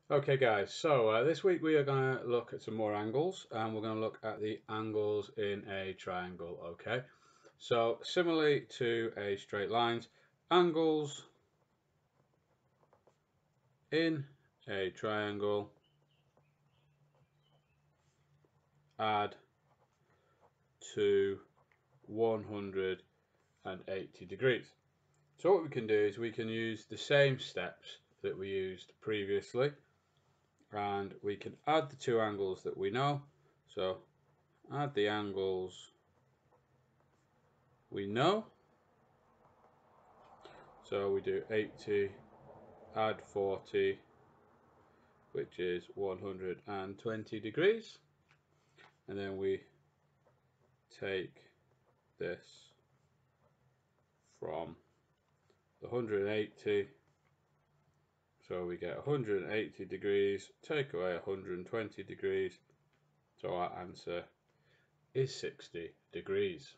Okay guys, so this week we are going to look at some more angles, and we're going to look at the angles in a triangle. Okay, so similarly to a straight lines, angles in a triangle add to 180 degrees. So what we can do is we can use the same steps that we used previously, and we can add the two angles that we know. So add the angles we know. So we do 80, add 40, which is 120 degrees. And then we take this from the 180. So we get 180 degrees, take away 120 degrees. So our answer is 60 degrees.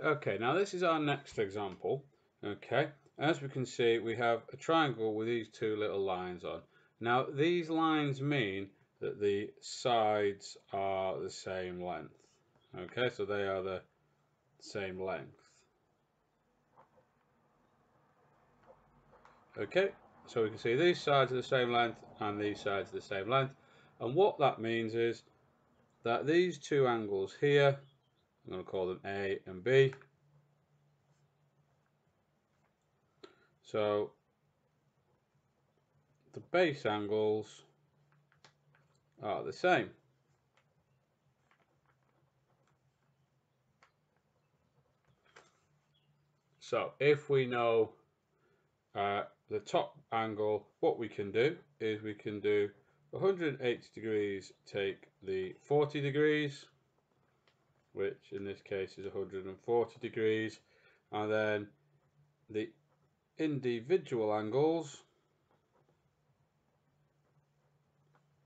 Okay, now this is our next example. Okay, as we can see, we have a triangle with these two little lines on. Now these lines mean that the sides are the same length. Okay, so they are the same length. Okay, so we can see these sides are the same length and these sides are the same length. And what that means is that these two angles here, I'm going to call them A and B. So the base angles are the same. So if we know the top angle, what we can do is we can do 180 degrees, take the 40 degrees, which in this case is 140 degrees, and then the individual angles,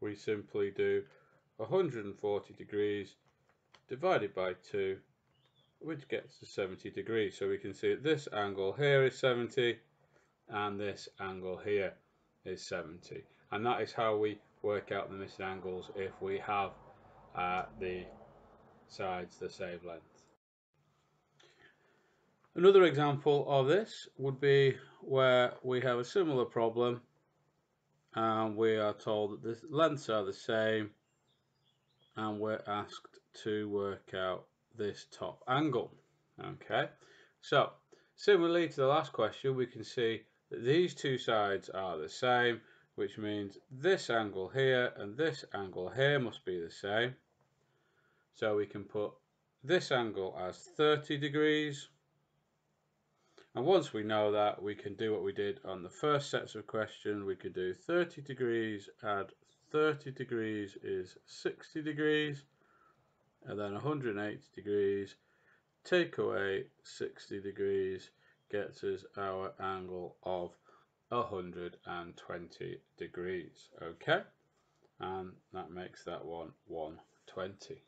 we simply do 140 degrees divided by 2, which gets to 70 degrees. So we can see that this angle here is 70 and this angle here is 70, and that is how we work out the missing angles if we have the sides the same length. Another example of this would be where we have a similar problem and we are told that the lengths are the same, and we're asked to work out this top angle. Okay, so similarly to the last question, we can see that these two sides are the same, which means this angle here and this angle here must be the same. So we can put this angle as 30 degrees. And once we know that, we can do what we did on the first sets of questions. We could do 30 degrees, add 30 degrees is 60 degrees, and then 180 degrees, take away 60 degrees, gets us our angle of 120 degrees. Okay, and that makes that one 120.